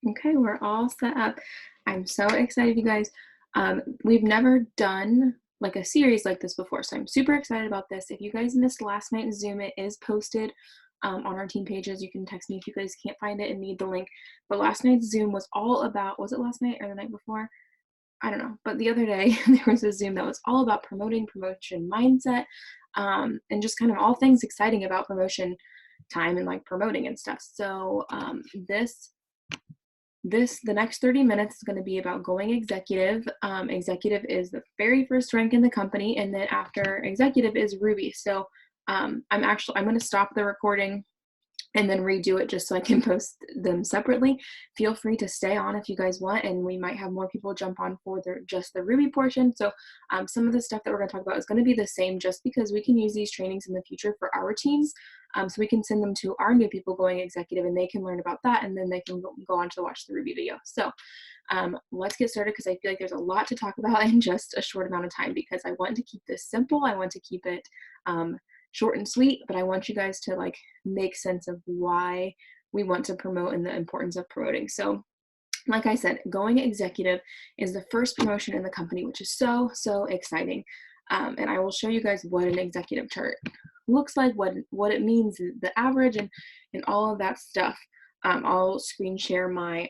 Okay, we're all set up. I'm so excited, you guys. We've never done like a series like this before, so I'm super excited about this. If you guys missed last night's Zoom, it is posted on our team pages. You can text me if you guys can't find it and need the link. But last night's Zoom was all about, was it last night or the night before? I don't know. But the other day, there was a Zoom that was all about promoting promotion mindset, and just kind of all things exciting about promotion time and like promoting and stuff. So the next 30 minutes is going to be about going executive. Executive is the very first rank in the company, and then after executive is Ruby. So I'm going to stop the recording and then redo it just so I can post them separately. Feel free to stay on if you guys want, and we might have more people jump on for just the Ruby portion. So some of the stuff that we're going to talk about is going to be the same, just because we can use these trainings in the future for our teams. So we can send them to our new people going executive, and they can learn about that, and then they can go on to watch the Ruby video. So let's get started, because I feel like there's a lot to talk about in just a short amount of time, because I want to keep this simple. I want to keep it short and sweet, but I want you guys to like make sense of why we want to promote and the importance of promoting. So like I said, going executive is the first promotion in the company, which is so exciting. And I will show you guys what an executive chart looks like, what it means, the average, and all of that stuff. I'll screen share my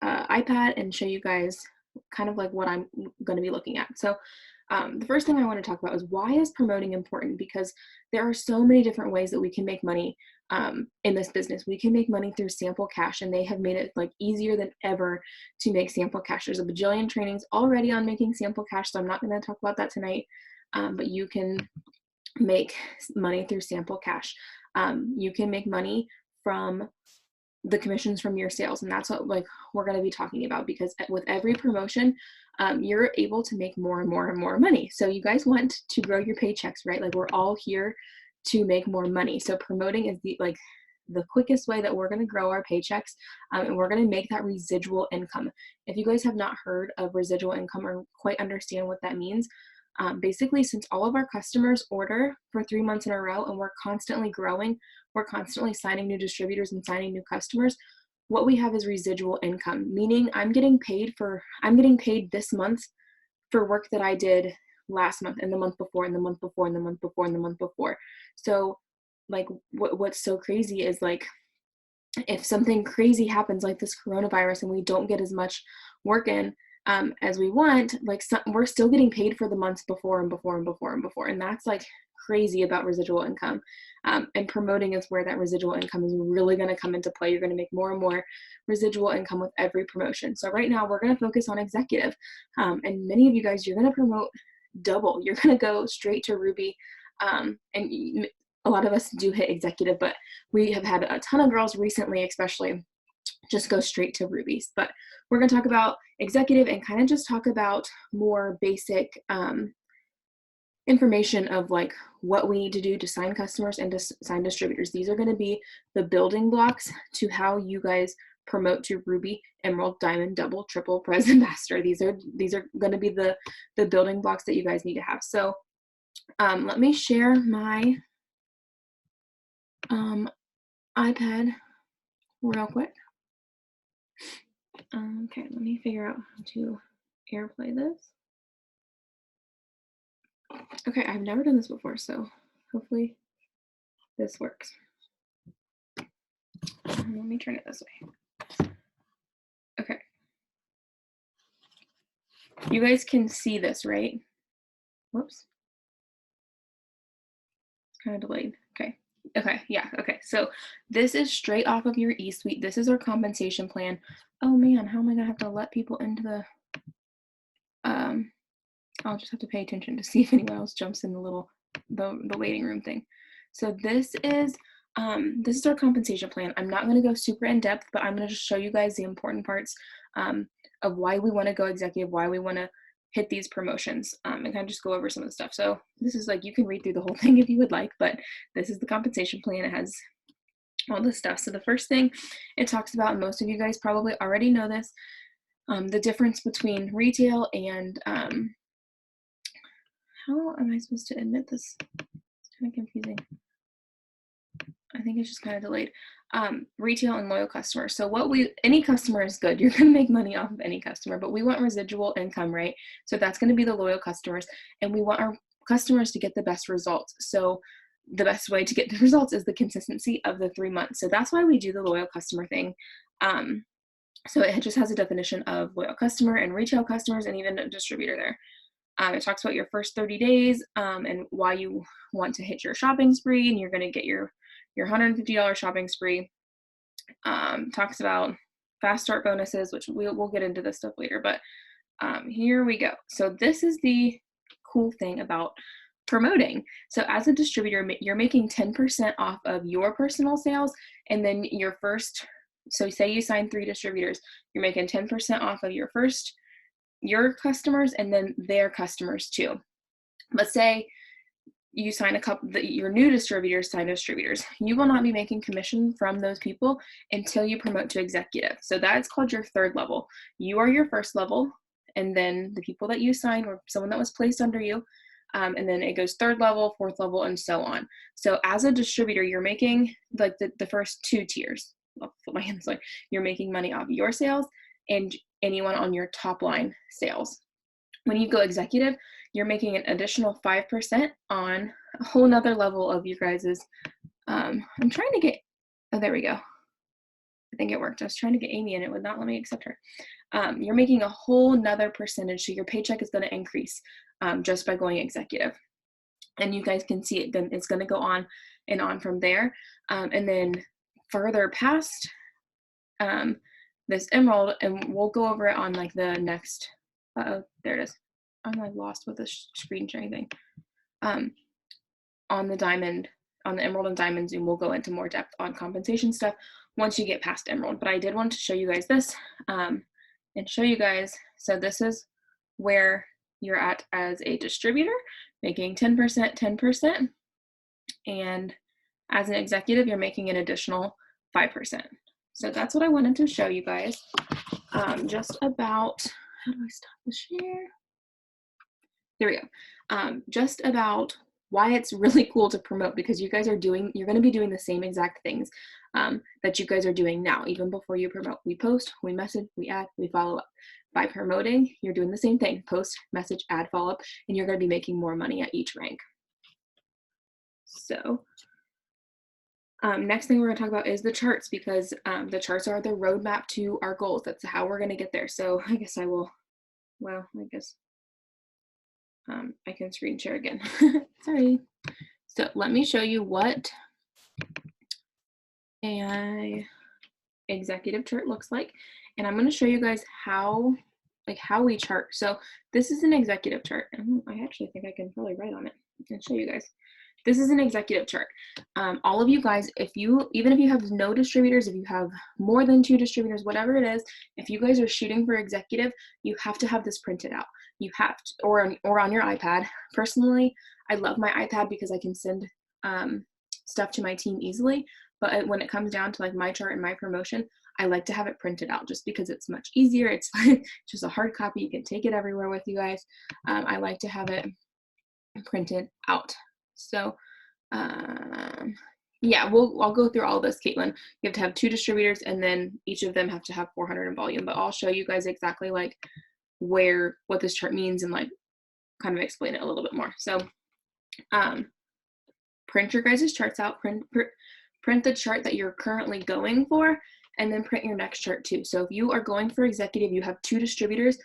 iPad and show you guys kind of like what I'm going to be looking at. So the first thing I want to talk about is, why is promoting important? Because there are so many different ways that we can make money in this business. We can make money through sample cash, and they have made it like easier than ever to make sample cash. There's a bajillion trainings already on making sample cash, so I'm not going to talk about that tonight, but you can make money through sample cash. You can make money from the commissions from your sales, and that's what like we're going to be talking about, because with every promotion you're able to make more and more and more money. So you guys want to grow your paychecks, right? Like, we're all here to make more money. So promoting is the quickest way that we're going to grow our paychecks, and we're going to make that residual income. If you guys have not heard of residual income or quite understand what that means, basically, since all of our customers order for 3 months in a row and we're constantly growing, we're constantly signing new distributors and signing new customers, what we have is residual income, meaning I'm getting paid this month for work that I did last month and the month before and the month before and the month before and the month before. So like what's so crazy is, like, if something crazy happens like this coronavirus and we don't get as much work in as we want, like we're still getting paid for the months before and before and before and before. And that's like crazy about residual income. And promoting is where that residual income is really going to come into play. You're going to make more and more residual income with every promotion. So right now we're going to focus on executive. And many of you guys, you're going to promote double. You're going to go straight to Ruby. And a lot of us do hit executive, but we have had a ton of girls recently, especially, just go straight to Rubies. But we're going to talk about executive and kind of just talk about more basic information of like what we need to do to sign customers and to sign distributors. These are going to be the building blocks to how you guys promote to Ruby, Emerald, Diamond, Double, Triple, Prez, Ambassador. These are going to be the building blocks that you guys need to have. So let me share my iPad real quick. Okay, let me figure out how to AirPlay this. Okay, I've never done this before, so hopefully this works. Let me turn it this way. Okay. You guys can see this, right? Whoops. It's kind of delayed. Okay. Okay, yeah, okay. So this is straight off of your eSuite. This is our compensation plan. Oh man, how am I gonna have to let people into the, I'll just have to pay attention to see if anyone else jumps in the waiting room thing. So this is our compensation plan. I'm not going to go super in depth, but I'm going to just show you guys the important parts of why we want to go executive, why we want to hit these promotions, and kind of just go over some of the stuff. So this is like, you can read through the whole thing if you would like, but this is the compensation plan. It has all this stuff. So the first thing it talks about, and most of you guys probably already know this, the difference between retail and how am I supposed to admit this? It's kind of confusing. I think it's just kind of delayed. Retail and loyal customers. So any customer is good. You're going to make money off of any customer, but we want residual income, right? So that's going to be the loyal customers, and we want our customers to get the best results. So the best way to get the results is the consistency of the 3 months. So that's why we do the loyal customer thing. So it just has a definition of loyal customer and retail customers and even a distributor there. It talks about your first 30 days and why you want to hit your shopping spree, and you're going to get your $150 shopping spree. Talks about fast start bonuses, which we'll get into this stuff later, but here we go. So this is the cool thing about promoting. So as a distributor, you're making 10% off of your personal sales, and then so say you sign 3 distributors, you're making 10% off of your customers and then their customers too. Let's say you sign your new distributors sign distributors. You will not be making commission from those people until you promote to executive. So that's called your 3rd level. You are your 1st level, and then the people that you sign or someone that was placed under you, and then it goes 3rd level, 4th level, and so on. So as a distributor, you're making like the first 2 tiers. I'll put my hands like you're making money off your sales and anyone on your top line sales. When you go executive, you're making an additional 5% on a whole nother level of your guys's. I'm trying to get, oh, there we go. I think it worked. I was trying to get Amy and it would not let me accept her. You're making a whole nother percentage, so your paycheck is going to increase just by going executive. And you guys can see it, then it's going to go on and on from there. And then further past this emerald, and we'll go over it on like the next, there it is. I'm like lost with the screen sharing thing. On the diamond, on the emerald and diamond Zoom, we'll go into more depth on compensation stuff once you get past emerald. But I did want to show you guys this and show you guys. So this is where you're at as a distributor, making 10%, 10%. And as an executive, you're making an additional 5%. So that's what I wanted to show you guys. Just about, how do I stop the share? There we go. Just about why it's really cool to promote, because you're going to be doing the same exact things that you guys are doing now, even before you promote. We post, we message, we add, we follow up. By promoting, you're doing the same thing: post, message, add, follow up, and you're going to be making more money at each rank. So next thing we're going to talk about is the charts, because the charts are the roadmap to our goals. That's how we're going to get there. So I guess I can screen share again. Sorry. So let me show you what an executive chart looks like. And I'm going to show you guys how we chart. So this is an executive chart. I actually think I can probably write on it and show you guys. This is an executive chart. All of you guys, even if you have no distributors, if you have more than 2 distributors, whatever it is, if you guys are shooting for executive, you have to have this printed out. You have to, or on your iPad. Personally, I love my iPad because I can send stuff to my team easily. But when it comes down to like my chart and my promotion, I like to have it printed out just because it's much easier. It's just a hard copy. You can take it everywhere with you guys. I like to have it printed out. So yeah, I'll go through all this, Caitlin. You have to have 2 distributors, and then each of them have to have 400 in volume. But I'll show you guys exactly like what this chart means and like kind of explain it a little bit more. So print your guys' charts out. Print the chart that you're currently going for, and then print your next chart too. So if you are going for executive, you have 2 distributors,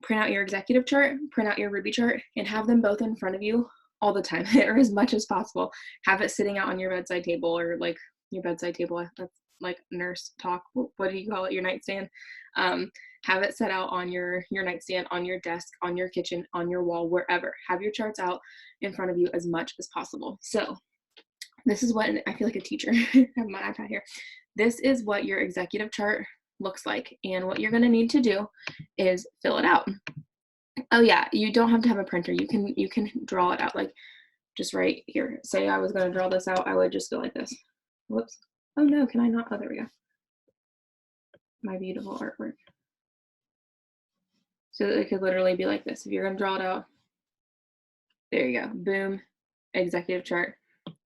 print out your executive chart, print out your Ruby chart, and have them both in front of you all the time, or as much as possible. Have it sitting out on your bedside table, or like your bedside table, that's like nurse talk. What do you call it? Your nightstand. Have it set out on your nightstand, on your desk, on your kitchen, on your wall, wherever. Have your charts out in front of you as much as possible. So this is what, I feel like a teacher. I have my iPad here. This is what your executive chart looks like, and what you're going to need to do is fill it out. Oh yeah, you don't have to have a printer. You can draw it out, like just right here. Say I was going to draw this out, I would just go like this. Whoops. Oh no, can I not? Oh, there we go. My beautiful artwork. So it could literally be like this. If you're going to draw it out, there you go. Boom, executive chart.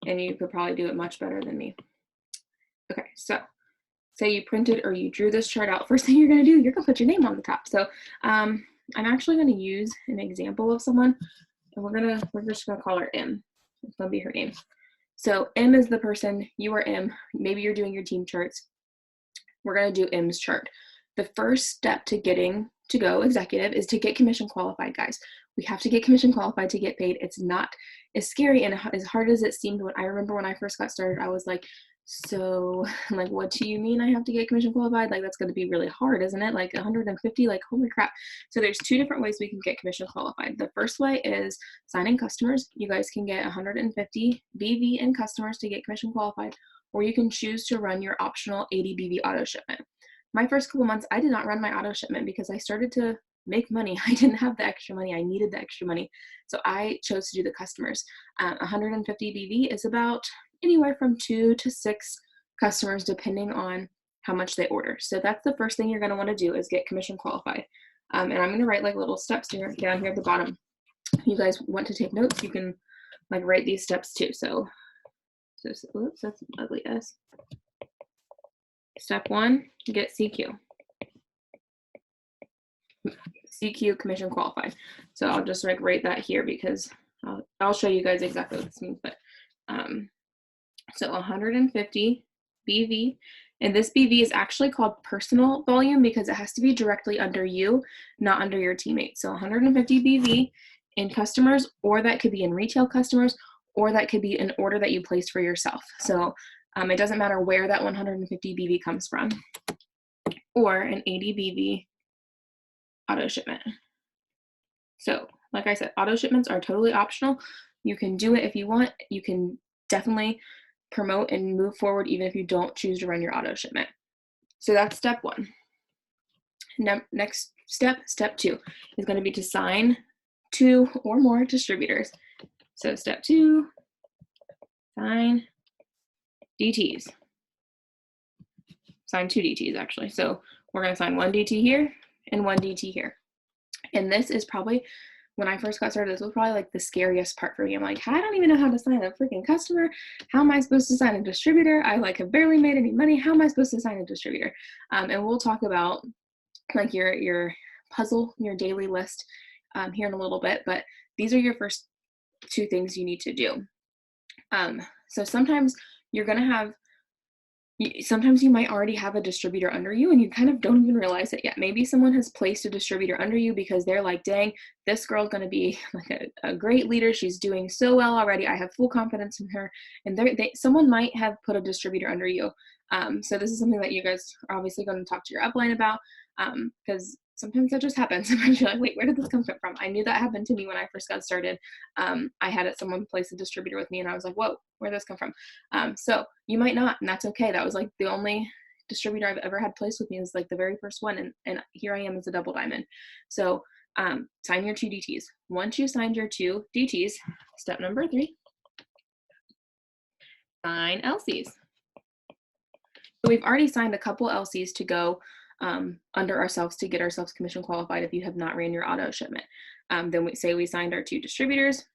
and you could probably do it much better than me. Okay, so say you printed or you drew this chart out. First thing you're going to do, you're going to put your name on the top. So I'm actually going to use an example of someone, and we're just going to call her M. It's going to be her name. So M is the person, you are M. Maybe you're doing your team charts. We're going to do M's chart. The first step to getting to go executive is to get commission qualified, guys. We have to get commission qualified to get paid. It's not as scary and as hard as it seemed. When I remember when I first got started, I was like, so like, what do you mean I have to get commission qualified? Like, that's going to be really hard, isn't it? Like 150, like, holy crap. So there's two different ways we can get commission qualified. The first way is signing customers. You guys can get 150 BV in customers to get commission qualified, or you can choose to run your optional 80 BV auto shipment. My first couple months, I did not run my auto shipment because I started to make money. I didn't have the extra money. I needed the extra money. So I chose to do the customers. 150 BV is about anywhere from 2 to 6 customers, depending on how much they order. So that's the first thing you're going to want to do is get commission qualified. And I'm going to write like little steps down here at the bottom. If you guys want to take notes, you can like write these steps too. So oops, that's an ugly S. Step 1, get CQ. CQ commission qualified. So I'll just like write that here because I'll show you guys exactly what this means. But so 150 BV, and this BV is actually called personal volume because it has to be directly under you, not under your teammates. So 150 BV in customers, or that could be in retail customers, or that could be an order that you placed for yourself. So it doesn't matter where that 150 BV comes from, or an 80 BV auto shipment. So like I said, auto shipments are totally optional. You can do it if you want. You can definitely promote and move forward even if you don't choose to run your auto shipment. So that's step 1. Next step, step 2, is going to be to sign 2 or more distributors. So step 2, sign DTs. Sign 2 DTs actually. So we're going to sign 1 DT here and 1 DT here. And this is probably, when I first got started, this was probably like the scariest part for me. I'm like, I don't even know how to sign a freaking customer. How am I supposed to sign a distributor? I like have barely made any money. How am I supposed to sign a distributor? And we'll talk about like your puzzle, your daily list here in a little bit, but these are your first 2 things you need to do. So sometimes you're going to have, sometimes you might already have a distributor under you and you kind of don't even realize it yet. Maybe someone has placed a distributor under you because they're like, dang, this girl's going to be like a great leader. She's doing so well already. I have full confidence in her. And someone might have put a distributor under you. So this is something that you guys are obviously going to talk to your upline about, because sometimes that just happens. Sometimes you're like, wait, where did this come from? I knew that happened to me when I first got started. I had someone place a distributor with me and I was like, whoa, where did this come from? So you might not, and that's okay. That was like the only distributor I've ever had placed with me, is like the very first one. And here I am as a double diamond. So sign your 2 DTs. Once you signed your 2 DTs, step number 3, sign LCs. So we've already signed a couple LCs to go under ourselves to get ourselves commission qualified if you have not ran your auto shipment. Then we signed our 2 distributors,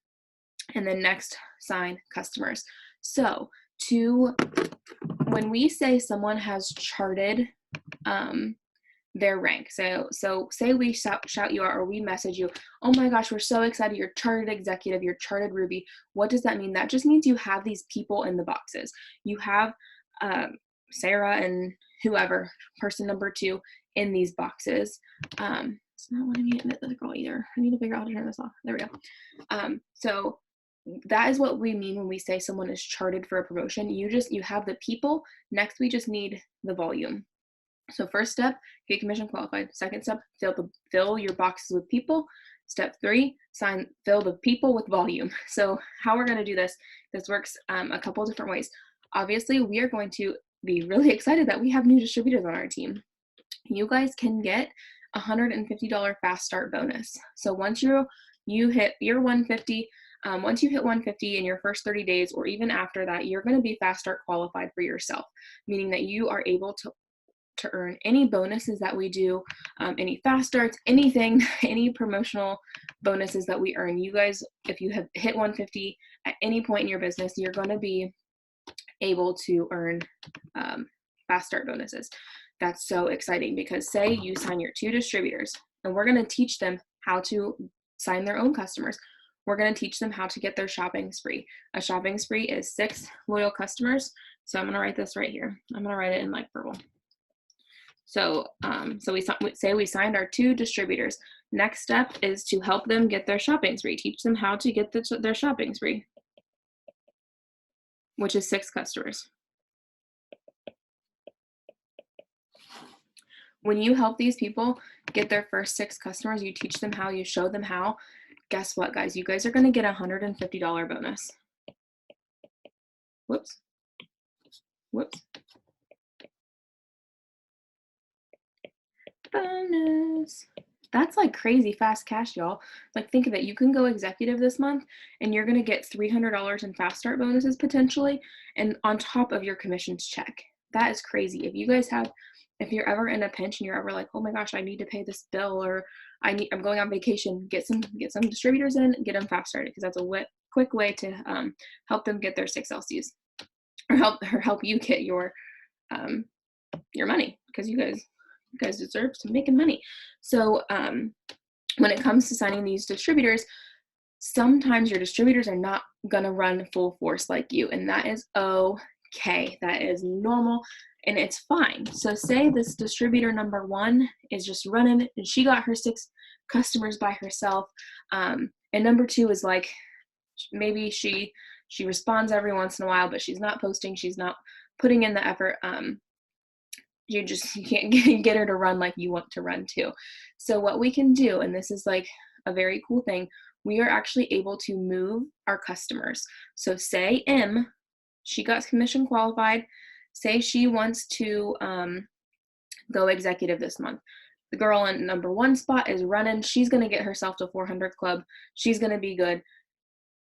and then next sign customers. So when we say someone has charted their rank, so say we shout you out or we message you, oh my gosh, we're so excited, you're charted executive, you're charted Ruby. What does that mean? That just means you have these people in the boxes. You have Sarah and whoever, person number 2, in these boxes. It's not letting me admit the girl either. I need to figure out how to turn this off. There we go. So that is what we mean when we say someone is charted for a promotion. You have the people. Next, we just need the volume. So first step, get commission qualified. Second step, fill your boxes with people. Step 3, fill the people with volume. So how we're going to do this works a couple of different ways. Obviously, we are going to be really excited that we have new distributors on our team. You guys can get a $150 fast start bonus. So once you hit your 150, once you hit 150 in your first 30 days, or even after that, you're going to be fast start qualified for yourself, meaning that you are able to to earn any bonuses that we do, any fast starts, anything, any promotional bonuses that we earn. You guys, if you have hit 150 at any point in your business, you're going to be able to earn fast start bonuses. That's so exciting because say you sign your 2 distributors, and we're going to teach them how to sign their own customers. We're going to teach them how to get their shopping spree. A shopping spree is 6 loyal customers. So I'm going to write this right here. I'm going to write it in like purple. So we signed our 2 distributors. Next step is to help them get their shopping spree. Teach them how to get their shopping spree, which is 6 customers. When you help these people get their first 6 customers, you teach them how, you show them how, guess what, guys? You guys are going to get a $150 bonus. Whoops. Bonus. That's like crazy fast cash, y'all. Like, think of it. You can go executive this month and you're going to get $300 in fast start bonuses potentially, and on top of your commissions check. That is crazy. If you're ever in a pinch and you're ever like, oh my gosh, I need to pay this bill, or I'm going on vacation, get some distributors in, get them fast started, because that's a quick way to help them get their 6 LCs, or help you get your money, because you guys deserve to making money. So when it comes to signing these distributors, sometimes your distributors are not gonna run full force like you, and that is okay. That is normal and it's fine. So say this distributor number 1 is just running and she got her 6 customers by herself, and number 2 is like, maybe she responds every once in a while, but she's not posting, she's not putting in the effort. You can't get her to run like you want to run too. So what we can do, and this is like a very cool thing, we are actually able to move our customers. So say M, she got commission qualified. Say she wants to go executive this month. The girl in number 1 spot is running. She's going to get herself to 400 club. She's going to be good.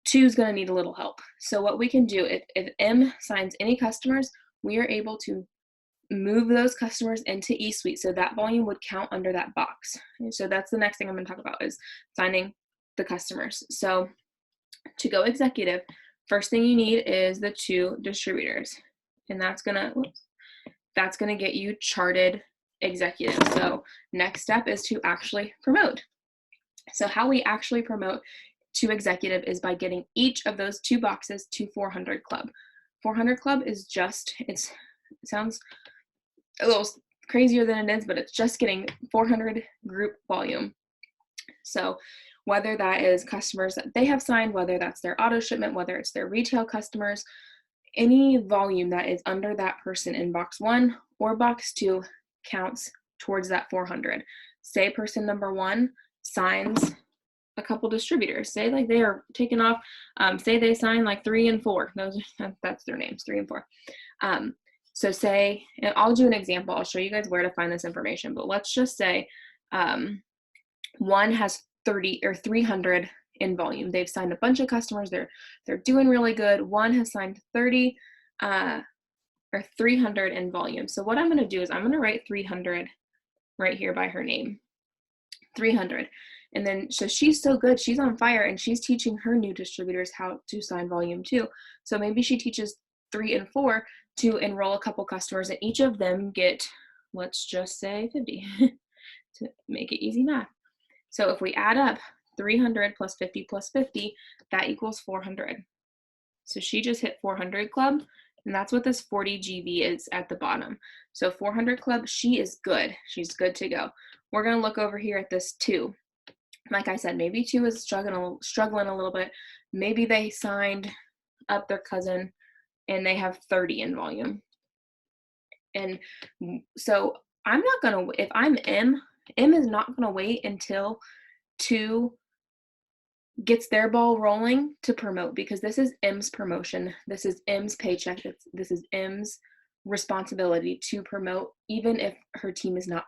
2's going to need a little help. So what we can do, if M signs any customers, we are able to move those customers into eSuite, so that volume would count under that box. And so that's the next thing I'm going to talk about, is signing the customers. So to go executive, first thing you need is the 2 distributors, and that's gonna get you charted executive. So next step is to actually promote. So how we actually promote to executive is by getting each of those 2 boxes to 400 club. 400 club is it sounds a little crazier than it is, but it's just getting 400 group volume. So whether that is customers that they have signed, whether that's their auto shipment, whether it's their retail customers, any volume that is under that person in box 1 or box 2 counts towards that 400. Say person number 1 signs a couple distributors. Say like they are taking off, say they sign like 3 and 4. That's their names, 3 and 4. So say, and I'll do an example. I'll show you guys where to find this information, but let's just say 1 has 30 or 300 in volume. They've signed a bunch of customers. They're doing really good. 1 has signed 30 or 300 in volume. So what I'm going to do is I'm going to write 300 right here by her name. 300. And then, so she's so good, she's on fire, and she's teaching her new distributors how to sign volume too. So maybe she teaches 3 and 4 to enroll a couple customers, and each of them get, let's just say 50 to make it easy math. So if we add up 300 plus 50 plus 50, that equals 400. So she just hit 400 club, and that's what this 40 GV is at the bottom. So 400 club, she is good. She's good to go. We're going to look over here at this 2. Like I said, maybe 2 is struggling a little bit. Maybe they signed up their cousin and they have 30 in volume. And so I'm not going to, if I'm M is not going to wait until 2 gets their ball rolling to promote, because this is M's promotion. This is M's paycheck. This is M's responsibility to promote, even if her team is not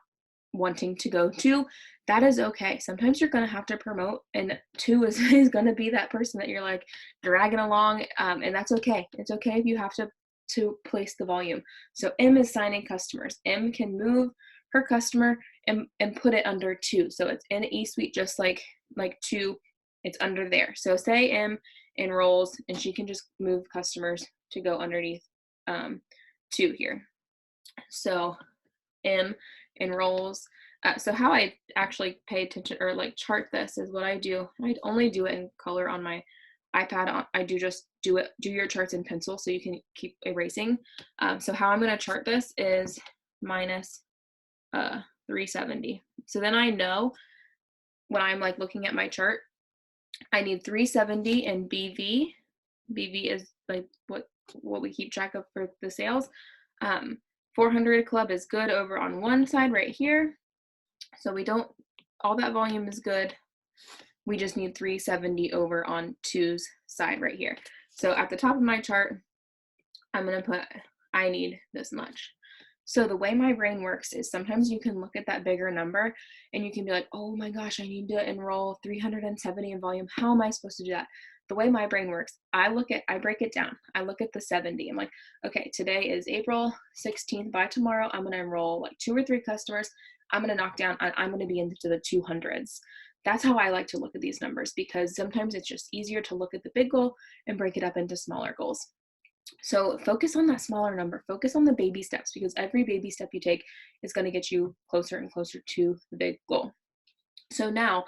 wanting to go to. That is okay. Sometimes you're going to have to promote, and 2 is going to be that person that you're like dragging along, and that's okay. It's okay if you have to to place the volume. So M is signing customers. M can move her customer and put it under 2. So it's in eSuite just like 2, it's under there. So say M enrolls and she can just move customers to go underneath 2 here. So M enrolls. So how I actually pay attention or like chart this is what I do. I only do it in color on my iPad. I do your charts in pencil so you can keep erasing. So how I'm going to chart this is minus 370. So then I know when I'm like looking at my chart, I need 370 in BV. BV is like what we keep track of for the sales. 400 club is good over on one side right here. So we don't, all that volume is good. We just need 370 over on 2's side right here. So at the top of my chart, I'm going to put, I need this much. So the way my brain works is sometimes you can look at that bigger number and you can be like, oh my gosh, I need to enroll 370 in volume. How am I supposed to do that? The way my brain works, I break it down. I look at the 70. I'm like, okay, today is April 16th. By tomorrow, I'm going to enroll like 2 or 3 customers. I'm going to knock down, I'm going to be into the 200s. That's how I like to look at these numbers, because sometimes it's just easier to look at the big goal and break it up into smaller goals. So focus on that smaller number, focus on the baby steps, because every baby step you take is going to get you closer and closer to the big goal. So now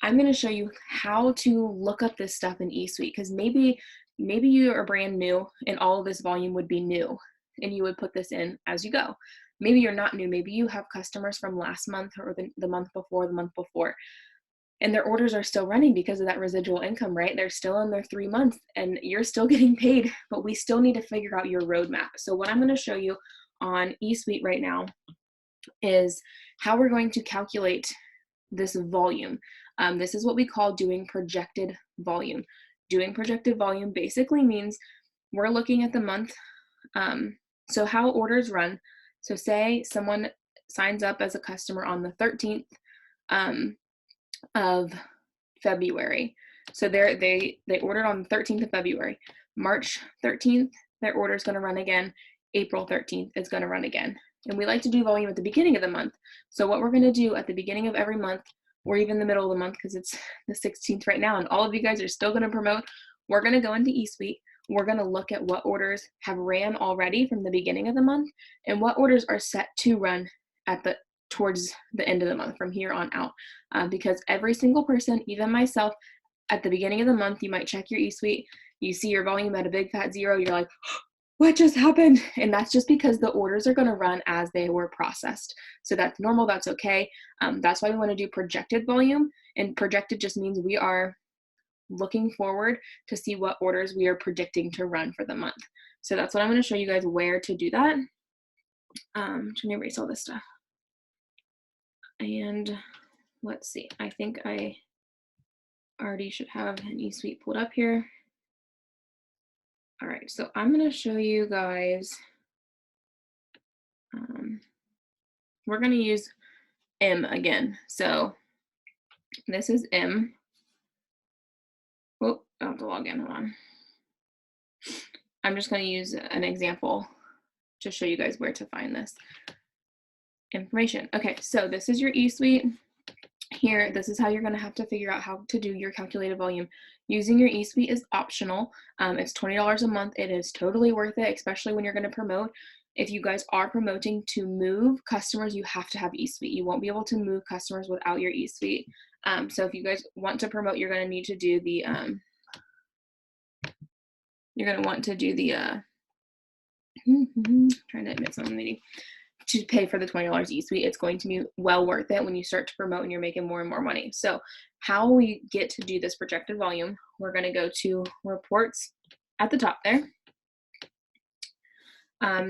I'm going to show you how to look up this stuff in eSuite, because maybe you are brand new and all of this volume would be new and you would put this in as you go. Maybe you're not new. Maybe you have customers from last month or the month before, and their orders are still running because of that residual income, right? They're still in their 3 months and you're still getting paid, but we still need to figure out your roadmap. So what I'm going to show you on eSuite right now is how we're going to calculate this volume. This is what we call doing projected volume. Doing projected volume basically means we're looking at the month. So how orders run. So say someone signs up as a customer on the 13th of February. So they ordered on the 13th of February. March 13th, their order is going to run again. April 13th is going to run again. And we like to do volume at the beginning of the month. So what we're going to do at the beginning of every month, or even the middle of the month, because it's the 16th right now and all of you guys are still going to promote, we're going to go into eSuite. We're going to look at what orders have ran already from the beginning of the month and what orders are set to run towards the end of the month from here on out. Because every single person, even myself, at the beginning of the month, you might check your eSuite, you see your volume at a big fat 0, you're like, what just happened? And that's just because the orders are going to run as they were processed. So that's normal, that's okay. That's why we want to do projected volume, and projected just means we are looking forward to see what orders we are predicting to run for the month. So that's what I'm going to show you guys where to do that. I'm trying to erase all this stuff. And let's see, I think I already should have an eSuite pulled up here. All right, so I'm going to show you guys, we're going to use M again. So this is M. Oh, I have to log in, hold on. I'm just going to use an example to show you guys where to find this information. Okay, so this is your eSuite. Here, this is how you're going to have to figure out how to do your calculated volume. Using your eSuite is optional. It's $20 a month. It is totally worth it, especially when you're going to promote. If you guys are promoting to move customers, you have to have eSuite. You won't be able to move customers without your eSuite. So if you guys want to promote, you're going to need to do the, trying to admit something, to pay for the $20 eSuite. It's going to be well worth it when you start to promote and you're making more and more money. So how we get to do this projected volume, we're going to go to reports at the top there.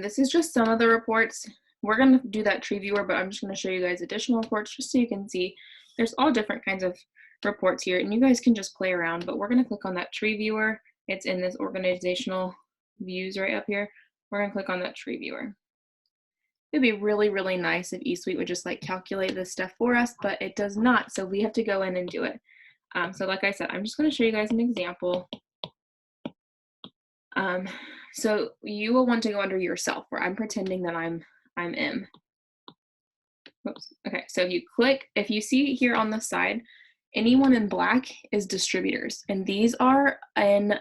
This is just some of the reports. We're going to do that tree viewer, but I'm just going to show you guys additional reports just so you can see there's all different kinds of reports here, and you guys can just play around, but we're going to click on that tree viewer. It's in this organizational views right up here. We're going to click on that tree viewer. It'd be really, really nice if eSuite would just like calculate this stuff for us, but it does not. So we have to go in and do it. So like I said, I'm just going to show you guys an example. Um, so you will want to go under yourself, where I'm pretending that I'm M. Oops. Okay, so if you click, if you see here on the side, anyone in black is distributors, and these are in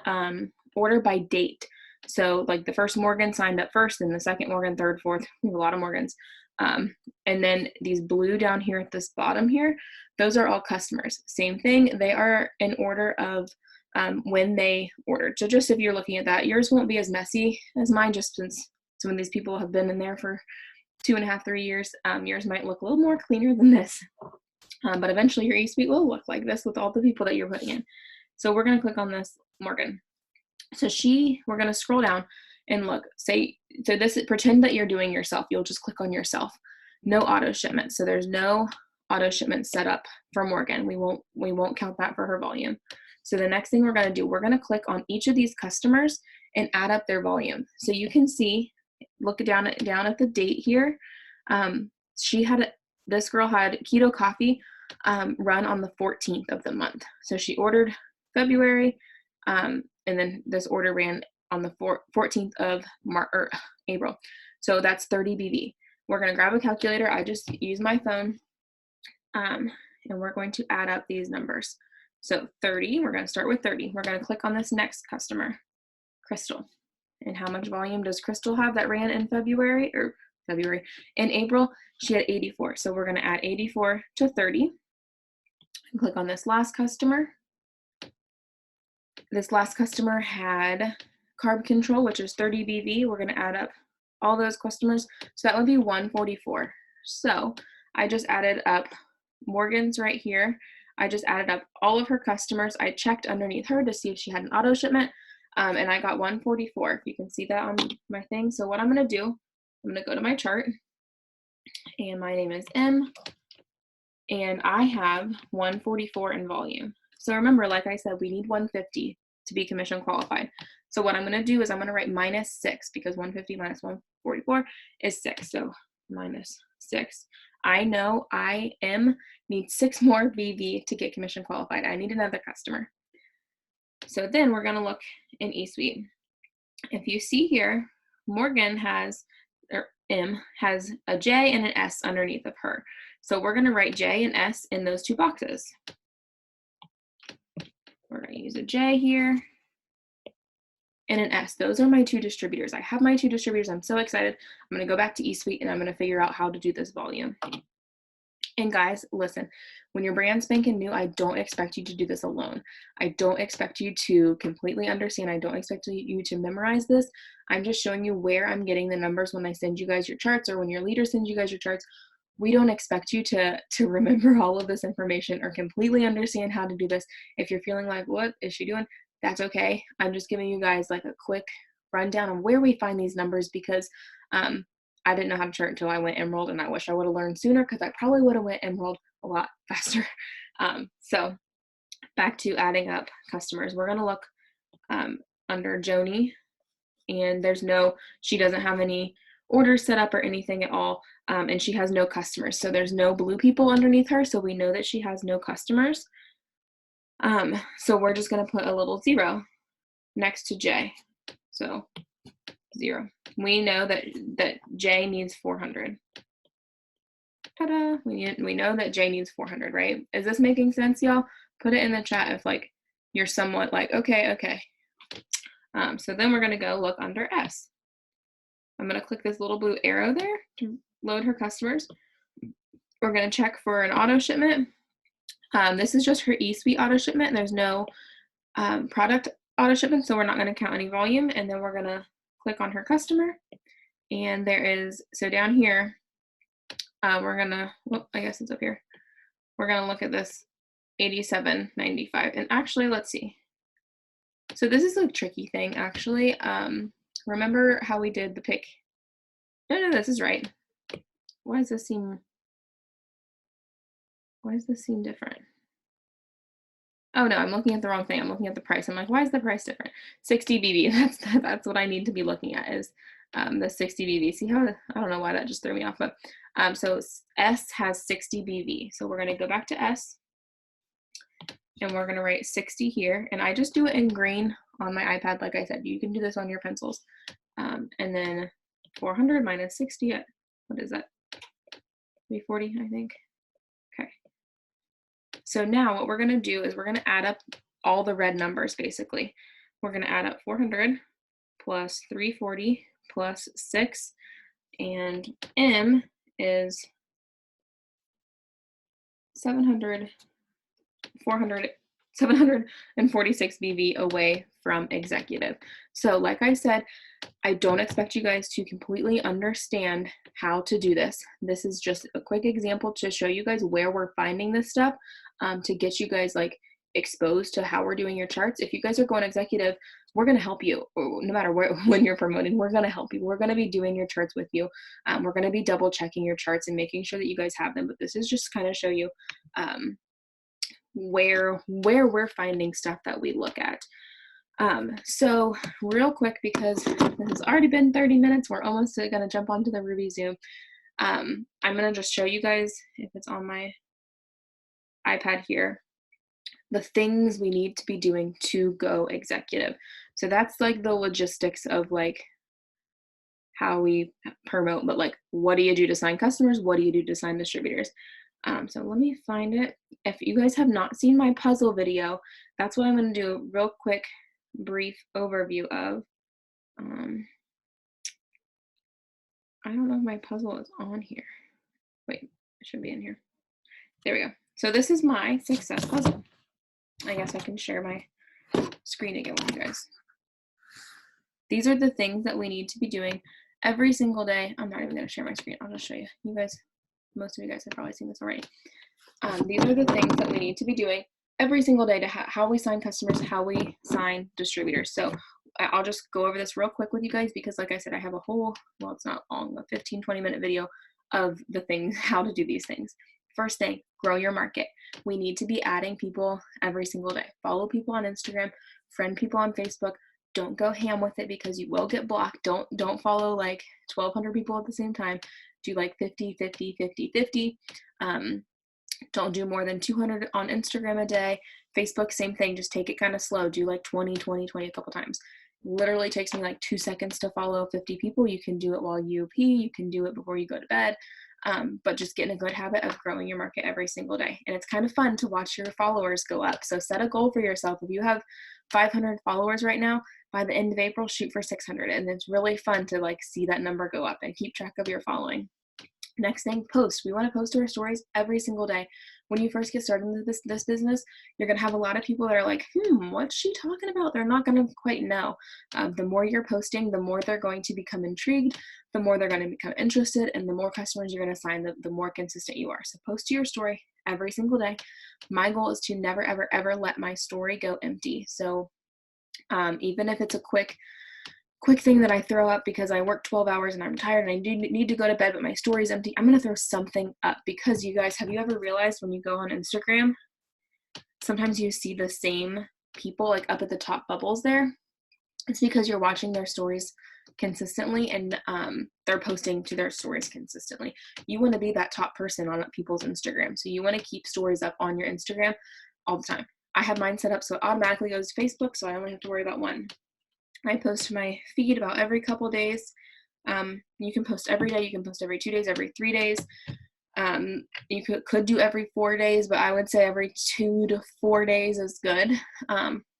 order by date. So like the first Morgan signed up first, and the second Morgan, third, fourth. We have a lot of Morgans. And then these blue down here at this bottom here, those are all customers. Same thing, they are in order of when they ordered. So just if you're looking at that, yours won't be as messy as mine, just since some of these people have been in there for 2.5, 3 years. Yours might look a little more cleaner than this, but eventually your eSuite will look like this with all the people that you're putting in. So we're going to click on this Morgan. So we're going to scroll down and look, pretend that you're doing yourself. You'll just click on yourself. No auto shipment. So there's no auto shipment set up for Morgan. We won't count that for her volume. So the next thing we're going to do, we're going to click on each of these customers and add up their volume. So you can see, look down at the date here. This girl had Keto Coffee run on the 14th of the month. So she ordered February, and then this order ran on the 14th of April. So that's 30 BV. We're going to grab a calculator. I just use my phone, and we're going to add up these numbers. So 30, we're going to start with 30. We're going to click on this next customer, Crystal. And how much volume does Crystal have that ran in in April? She had 84. So we're going to add 84 to 30. And click on this last customer. This last customer had carb control, which is 30 BV. We're going to add up all those customers. So that would be 144. So I just added up Morgan's right here. I just added up all of her customers. I checked underneath her to see if she had an auto shipment, and I got 144. If you can see that on my thing. So what I'm going to do, I'm going to go to my chart, and my name is M, and I have 144 in volume. So remember, like I said, we need 150 to be commission qualified. So what I'm going to do is I'm going to write minus 6, because 150 minus 144 is 6. So minus 6. I know I need 6 more VV to get commission qualified. I need another customer. So then we're going to look in eSuite. If you see here, Morgan M has a J and an S underneath of her. So we're going to write J and S in those 2 boxes. We're going to use a J here and an S. Those are my 2 distributors. I have my 2 distributors. I'm so excited. I'm going to go back to eSuite and I'm going to figure out how to do this volume. And guys, listen, when you're brand spanking new, I don't expect you to do this alone. I don't expect you to completely understand. I don't expect you to memorize this. I'm just showing you where I'm getting the numbers when I send you guys your charts, or when your leader sends you guys your charts. We don't expect you to remember all of this information or completely understand how to do this. If you're feeling like, what is she doing? That's okay. I'm just giving you guys like a quick rundown of where we find these numbers, because I didn't know how to chart until I went Emerald, and I wish I would have learned sooner, because I probably would have went Emerald a lot faster. So back to adding up customers. We're going to look under Joni, and she doesn't have any orders set up or anything at all, and she has no customers. So there's no blue people underneath her, so we know that she has no customers. So we're just going to put a little 0 next to J. So 0. We know that J needs 400. Ta-da! We know that J needs 400, right? Is this making sense, y'all? Put it in the chat if like you're somewhat like, okay. So then we're gonna go look under S. I'm gonna click this little blue arrow there to load her customers. We're gonna check for an auto shipment. This is just her eSuite auto shipment. There's no product auto shipment, so we're not gonna count any volume. And then we're gonna click on her customer, and so down here, we're gonna, I guess it's up here. We're gonna look at this 87.95, and actually, let's see. So this is a tricky thing, actually. Remember how we did the pick? No, this is right. Why does this seem different? Oh no, I'm looking at the wrong thing. I'm looking at the price. I'm like, why is the price different? 60 BV. That's what I need to be looking at, is the 60 BV. See how, I don't know why that just threw me off, but so S has 60 BV. So we're going to go back to S, and we're going to write 60 here, and I just do it in green on my iPad. Like I said, you can do this on your pencils. And then 400 minus 60, what is that? 340, I think. Okay. So now what we're going to do is we're going to add up all the red numbers, basically. We're going to add up 400 plus 340 plus 6, and M is 746 BV away from executive. So like I said, I don't expect you guys to completely understand how to do this. This is just a quick example to show you guys where we're finding this stuff, to get you guys like exposed to how we're doing your charts. If you guys are going executive, we're going to help you no matter where, when you're promoting. We're going to help you. We're going to be doing your charts with you. We're going to be double checking your charts and making sure that you guys have them. But this is just kind of show you where we're finding stuff that we look at. So real quick, because this has already been 30 minutes, we're almost going to jump onto the Ruby Zoom. I'm going to just show you guys, if it's on my iPad here, the things we need to be doing to go executive. So that's like the logistics of like how we promote, but like, what do you do to sign customers? What do you do to sign distributors? So let me find it. If you guys have not seen my puzzle video, that's what I'm going to do a real quick, brief overview of. I don't know if my puzzle is on here. Wait, it should be in here. There we go. So this is my success puzzle. I guess I can share my screen again with you guys. These are the things that we need to be doing every single day. I'm not even going to share my screen. I'll just show you. You guys, most of you guys have probably seen this already. These are the things that we need to be doing every single day to how we sign customers, how we sign distributors. So I'll just go over this real quick with you guys, because like I said, I have a whole, well, it's not long, a 15-20 minute video of the things, how to do these things. First thing, grow your market. We need to be adding people every single day. Follow people on Instagram, friend people on Facebook. Don't go ham with it, because you will get blocked. Don't follow like 1,200 people at the same time. Do like 50, 50, 50, 50. Don't do more than 200 on Instagram a day. Facebook, same thing. Just take it kind of slow. Do like 20, 20, 20 a couple times. Literally takes me like 2 seconds to follow 50 people. You can do it while you pee. You can do it before you go to bed. But just get in a good habit of growing your market every single day. And it's kind of fun to watch your followers go up. So set a goal for yourself. If you have 500 followers right now, by the end of April, shoot for 600. And it's really fun to like see that number go up and keep track of your following. Next thing, post. We want to post our stories every single day. When you first get started in this business, you're going to have a lot of people that are like, what's she talking about? They're not going to quite know. The more you're posting, the more they're going to become intrigued, the more they're going to become interested, and the more customers you're going to sign, the more consistent you are. So post your story every single day. My goal is to never, ever, ever let my story go empty. So even if it's a quick thing that I throw up because I work 12 hours and I'm tired and I do need to go to bed, but my story's empty, I'm going to throw something up. Because you guys, have you ever realized when you go on Instagram, sometimes you see the same people like up at the top bubbles there? It's because you're watching their stories consistently, and they're posting to their stories consistently. You want to be that top person on people's Instagram. So you want to keep stories up on your Instagram all the time. I have mine set up so it automatically goes to Facebook, so I only have to worry about one. I post to my feed about every couple days. You can post every day. You can post every 2 days, every 3 days. You could do every 4 days, but I would say every 2 to 4 days is good.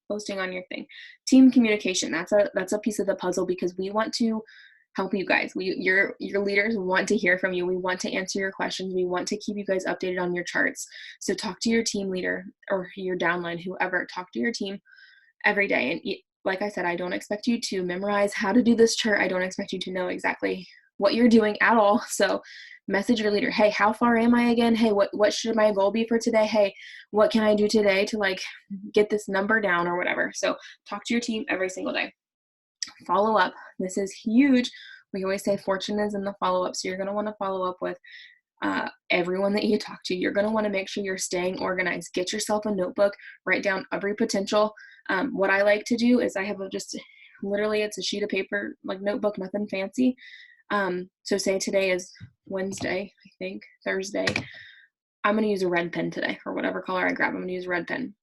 Posting on your thing. Team communication. That's a piece of the puzzle, because we want to help you guys. Your leaders want to hear from you. We want to answer your questions. We want to keep you guys updated on your charts. So talk to your team leader or your downline, whoever. Talk to your team every day. And like I said, I don't expect you to memorize how to do this chart. I don't expect you to know exactly what you're doing at all. So message your leader. Hey, how far am I again? Hey, what should my goal be for today? Hey, what can I do today to like get this number down or whatever? So talk to your team every single day. Follow up. This is huge. We always say fortune is in the follow-up. So you're going to want to follow up with everyone that you talk to. You're going to want to make sure you're staying organized. Get yourself a notebook. Write down every potential. What I like to do is I have just literally, it's a sheet of paper, like notebook, nothing fancy. So say today is Wednesday, I think, Thursday. I'm going to use a red pen today, or whatever color I grab. I'm going to use a red pen.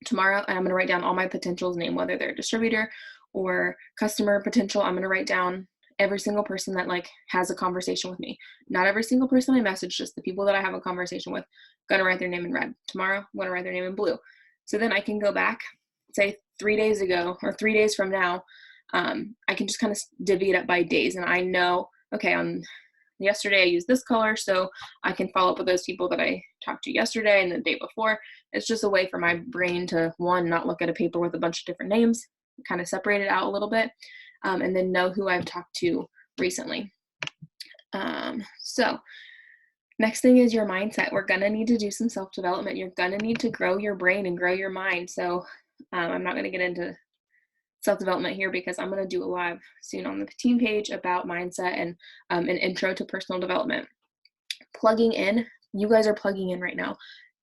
Tomorrow, I'm going to write down all my potentials, name whether they're a distributor or customer potential. I'm going to write down every single person that like has a conversation with me. Not every single person I message, just the people that I have a conversation with. I'm going to write their name in red. Tomorrow, I'm going to write their name in blue. So then I can go back, say 3 days ago or 3 days from now. I can just kind of divvy it up by days, and I know, okay, on yesterday I used this color, so I can follow up with those people that I talked to yesterday and the day before. It's just a way for my brain to, one, not look at a paper with a bunch of different names, kind of separate it out a little bit, and then know who I've talked to recently. So next thing is your mindset. We're gonna need to do some self-development. You're gonna need to grow your brain and grow your mind. So I'm not gonna get into self-development here because I'm going to do a live soon on the team page about mindset and an intro to personal development. Plugging in, you guys are plugging in right now.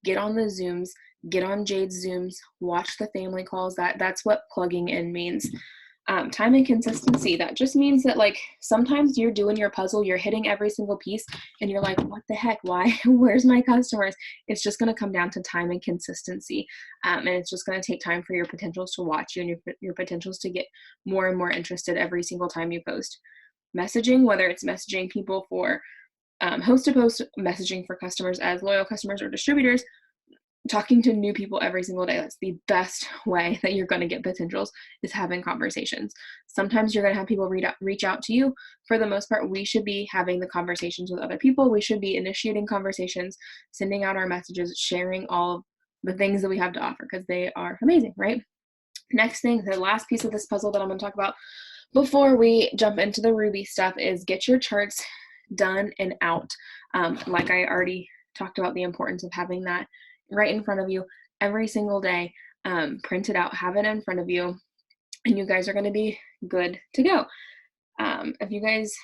Get on the Zooms, get on Jade's Zooms, watch the family calls. That's what plugging in means. Time and consistency, that just means that like sometimes you're doing your puzzle, you're hitting every single piece and you're like, what the heck, why, where's my customers? It's just going to come down to time and consistency, and it's just going to take time for your potentials to watch you and your potentials to get more and more interested every single time you post. Messaging, whether it's messaging people for host to post, messaging for customers as loyal customers or distributors, talking to new people every single day. That's the best way that you're going to get potentials, is having conversations. Sometimes you're going to have people reach out to you. For the most part, we should be having the conversations with other people. We should be initiating conversations, sending out our messages, sharing all the things that we have to offer because they are amazing, right? Next thing, the last piece of this puzzle that I'm going to talk about before we jump into the Ruby stuff is get your charts done and out. Like I already talked about, the importance of having that right in front of you every single day. Print it out, have it in front of you, and you guys are going to be good to go. If you guys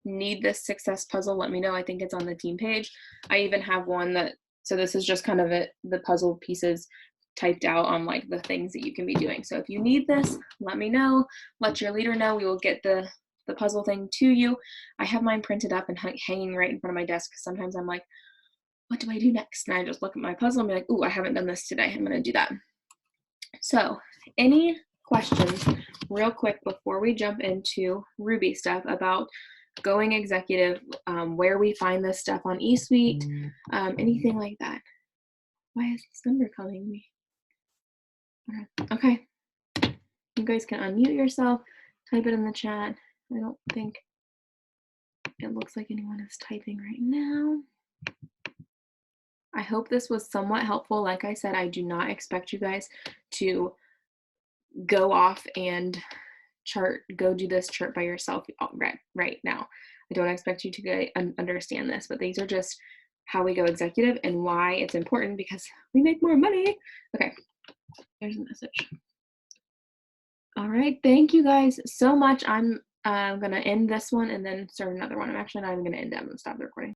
need this success puzzle, let me know. I think it's on the team page. I even have one that, so this is just kind of the puzzle pieces typed out on like the things that you can be doing. So if you need this, let me know. Let your leader know. We will get the puzzle thing to you. I have mine printed up and hanging right in front of my desk. Sometimes I'm like, what do I do next? And I just look at my puzzle and be like, ooh, I haven't done this today. I'm going to do that. So any questions real quick before we jump into Ruby stuff about going executive, where we find this stuff on eSuite, anything like that? Why is this number calling me? Okay. You guys can unmute yourself, type it in the chat. I don't think it looks like anyone is typing right now. I hope this was somewhat helpful. Like I said, I do not expect you guys to go off and go do this chart by yourself right now. I don't expect you to understand this, but these are just how we go executive and why it's important, because we make more money. Okay, there's a message. All right, thank you guys so much. I'm gonna end this one and then start another one. I'm actually not even gonna end it. I'm gonna stop the recording.